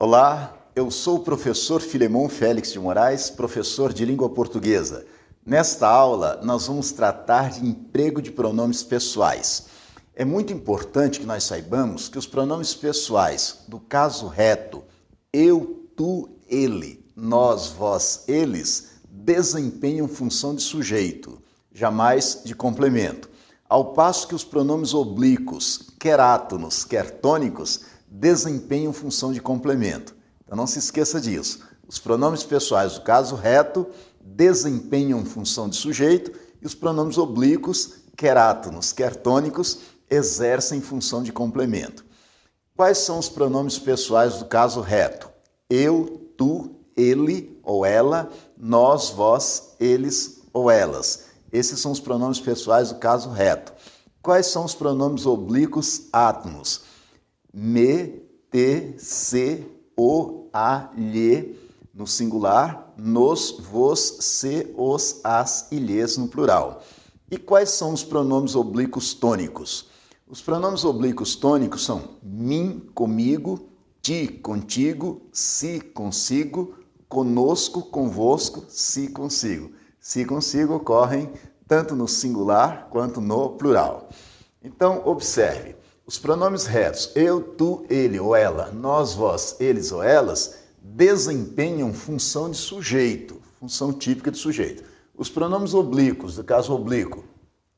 Olá, eu sou o professor Filemon Félix de Moraes, professor de língua portuguesa. Nesta aula, nós vamos tratar de emprego de pronomes pessoais. É muito importante que nós saibamos que os pronomes pessoais do caso reto, eu, tu, ele, nós, vós, eles, desempenham função de sujeito, jamais de complemento. Ao passo que os pronomes oblíquos, quer átonos, quer tônicos, desempenham função de complemento. Então não se esqueça disso. Os pronomes pessoais do caso reto desempenham função de sujeito e os pronomes oblíquos, quer átonos, quer tônicos, exercem função de complemento. Quais são os pronomes pessoais do caso reto? Eu, tu, ele ou ela, nós, vós, eles ou elas. Esses são os pronomes pessoais do caso reto. Quais são os pronomes oblíquos átonos? Me, te, se, o, a, lhe, no singular, nos, vos, se, os, as e lhes no plural. E quais são os pronomes oblíquos tônicos? Os pronomes oblíquos tônicos são mim, comigo, ti, contigo, si, consigo, conosco, convosco, si, consigo. Si, consigo ocorrem tanto no singular quanto no plural. Então, observe. Os pronomes retos, eu, tu, ele ou ela, nós, vós, eles ou elas, desempenham função de sujeito, função típica de sujeito. Os pronomes oblíquos, do caso oblíquo,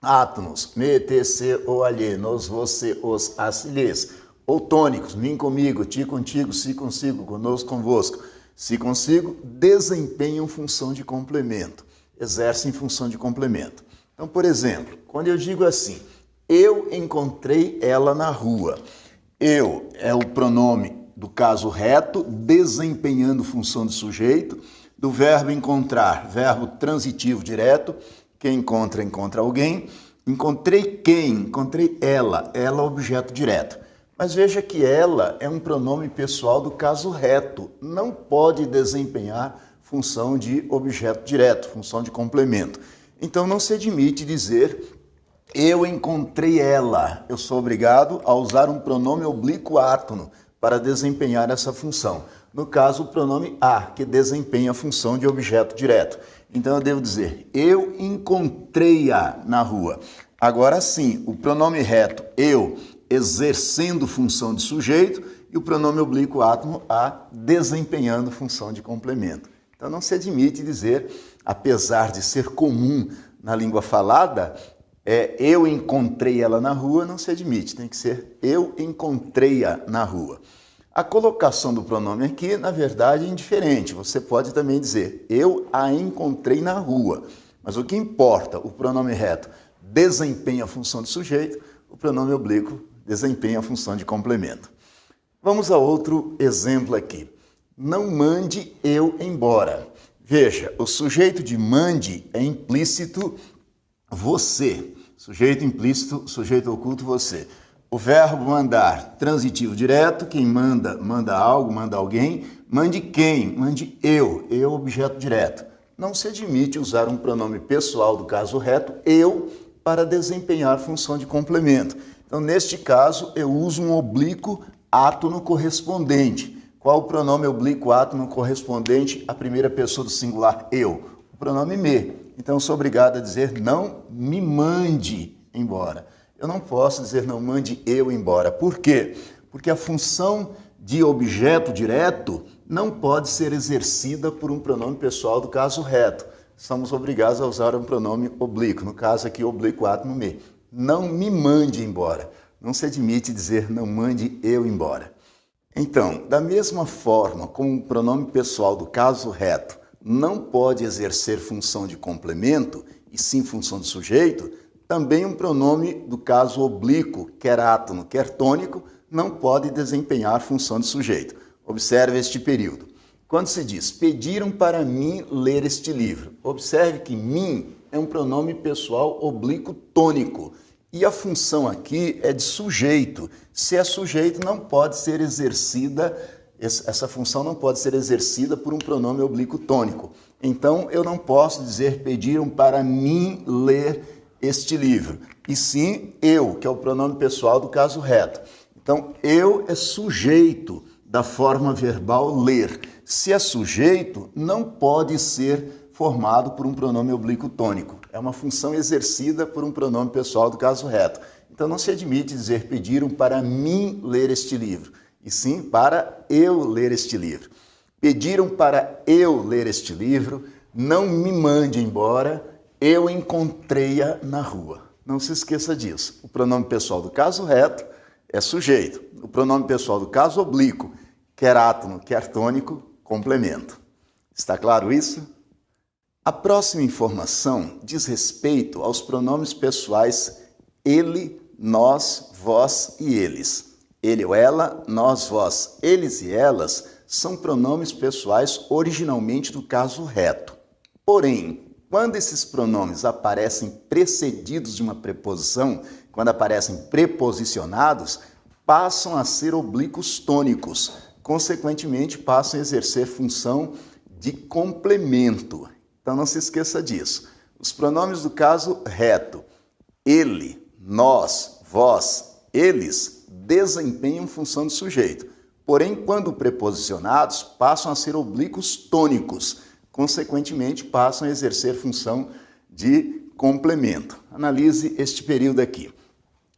átonos, me, te, se, o, alhe, nos, você, os, as, lhes, ou tônicos, mim, comigo, ti, contigo, si, consigo, conosco, convosco, si, consigo, desempenham função de complemento, exercem função de complemento. Então, por exemplo, quando eu digo assim, eu encontrei ela na rua. Eu é o pronome do caso reto, desempenhando função de sujeito, do verbo encontrar, verbo transitivo direto, quem encontra, encontra alguém. Encontrei quem? Encontrei ela, ela é objeto direto. Mas veja que ela é um pronome pessoal do caso reto, não pode desempenhar função de objeto direto, função de complemento. Então não se admite dizer eu encontrei ela. Eu sou obrigado a usar um pronome oblíquo átono para desempenhar essa função. No caso, o pronome a, que desempenha a função de objeto direto. Então eu devo dizer, eu encontrei-a na rua. Agora sim, o pronome reto, eu, exercendo função de sujeito, e o pronome oblíquo átono, a, desempenhando função de complemento. Então não se admite dizer, apesar de ser comum na língua falada, eu encontrei ela na rua, não se admite, tem que ser eu encontrei-a na rua. A colocação do pronome aqui, na verdade, é indiferente. Você pode também dizer eu a encontrei na rua. Mas o que importa, o pronome reto desempenha a função de sujeito, o pronome oblíquo desempenha a função de complemento. Vamos a outro exemplo aqui. Não mande eu embora. Veja, o sujeito de mande é implícito você. Sujeito implícito, sujeito oculto, você. O verbo mandar, transitivo direto, quem manda, manda algo, manda alguém. Mande quem? Mande eu objeto direto. Não se admite usar um pronome pessoal do caso reto, eu, para desempenhar função de complemento. Então, neste caso, eu uso um oblíquo átono correspondente. Qual o pronome oblíquo átono correspondente à primeira pessoa do singular eu? O pronome me. Então, eu sou obrigado a dizer não me mande embora. Eu não posso dizer não mande eu embora. Por quê? Porque a função de objeto direto não pode ser exercida por um pronome pessoal do caso reto. Somos obrigados a usar um pronome oblíquo, no caso aqui, oblíquo átono me. Não me mande embora. Não se admite dizer não mande eu embora. Então, da mesma forma como o pronome pessoal do caso reto não pode exercer função de complemento, e sim função de sujeito, também um pronome do caso oblíquo, quer átono, quer tônico, não pode desempenhar função de sujeito. Observe este período. Quando se diz, pediram para mim ler este livro, observe que mim é um pronome pessoal oblíquo tônico, e a função aqui é de sujeito. Se é sujeito, não pode ser exercida. Essa função não pode ser exercida por um pronome oblíquo tônico. Então, eu não posso dizer pediram para mim ler este livro. E sim, eu, que é o pronome pessoal do caso reto. Então, eu é sujeito da forma verbal ler. Se é sujeito, não pode ser formado por um pronome oblíquo tônico. É uma função exercida por um pronome pessoal do caso reto. Então não se admite dizer pediram para mim ler este livro, e sim para eu ler este livro. Pediram para eu ler este livro, não me mande embora, eu encontrei-a na rua. Não se esqueça disso. O pronome pessoal do caso reto é sujeito. O pronome pessoal do caso oblíquo, quer átono, quer tônico, complemento. Está claro isso? A próxima informação diz respeito aos pronomes pessoais ele, nós, vós e eles. Ele ou ela, nós, vós, eles e elas são pronomes pessoais originalmente do caso reto. Porém, quando esses pronomes aparecem precedidos de uma preposição, quando aparecem preposicionados, passam a ser oblíquos tônicos, consequentemente passam a exercer função de complemento. Então não se esqueça disso. Os pronomes do caso reto, ele, nós, vós, eles, desempenham função de sujeito. Porém, quando preposicionados, passam a ser oblíquos tônicos, consequentemente passam a exercer função de complemento. Analise este período aqui.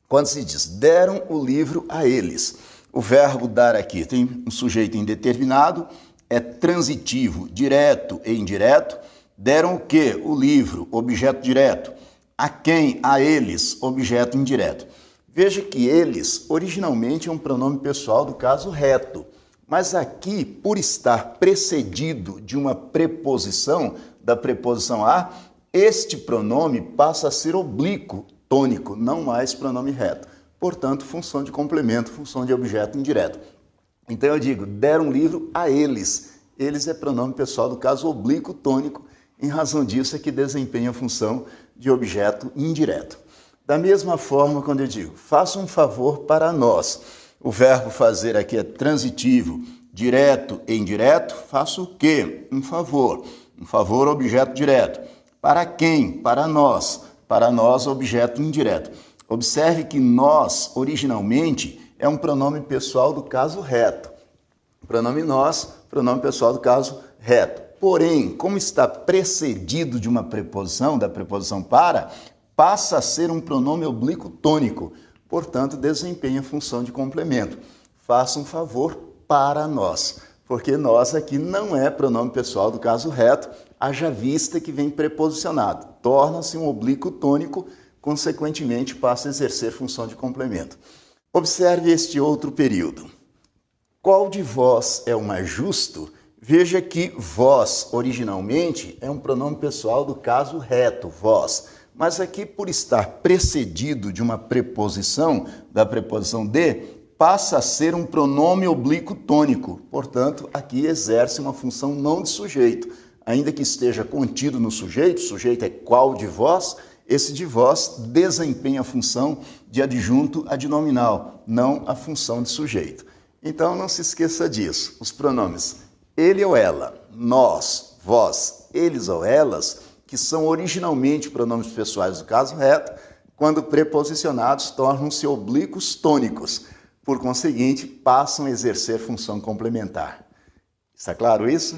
Quando se diz, deram o livro a eles, o verbo dar aqui tem um sujeito indeterminado, é transitivo, direto e indireto. Deram o quê? O livro, objeto direto. A quem? A eles, objeto indireto. Veja que eles, originalmente, é um pronome pessoal do caso reto. Mas aqui, por estar precedido de uma preposição, da preposição a, este pronome passa a ser oblíquo, tônico, não mais pronome reto. Portanto, função de complemento, função de objeto indireto. Então eu digo, deram um livro a eles. Eles é pronome pessoal do caso oblíquo, tônico. Em razão disso é que desempenha a função de objeto indireto. Da mesma forma, quando eu digo, faça um favor para nós, o verbo fazer aqui é transitivo, direto e indireto, faço o quê? Um favor. Um favor, objeto direto. Para quem? Para nós. Para nós, objeto indireto. Observe que nós, originalmente, é um pronome pessoal do caso reto. O pronome nós, pronome pessoal do caso reto. Porém, como está precedido de uma preposição, da preposição para, passa a ser um pronome oblíquo tônico, portanto, desempenha a função de complemento. Faça um favor para nós, porque nós aqui não é pronome pessoal do caso reto, haja vista que vem preposicionado. Torna-se um oblíquo tônico, consequentemente passa a exercer função de complemento. Observe este outro período. Qual de vós é o mais justo? Veja que vós, originalmente, é um pronome pessoal do caso reto, vós. Mas aqui, por estar precedido de uma preposição, da preposição de, passa a ser um pronome oblíquo tônico. Portanto, aqui exerce uma função não de sujeito. Ainda que esteja contido no sujeito, o sujeito é qual de vós, esse de vós desempenha a função de adjunto adnominal, não a função de sujeito. Então, não se esqueça disso. Os pronomes ele ou ela, nós, vós, eles ou elas, que são originalmente pronomes pessoais do caso reto, quando preposicionados, tornam-se oblíquos tônicos. Por conseguinte, passam a exercer função complementar. Está claro isso?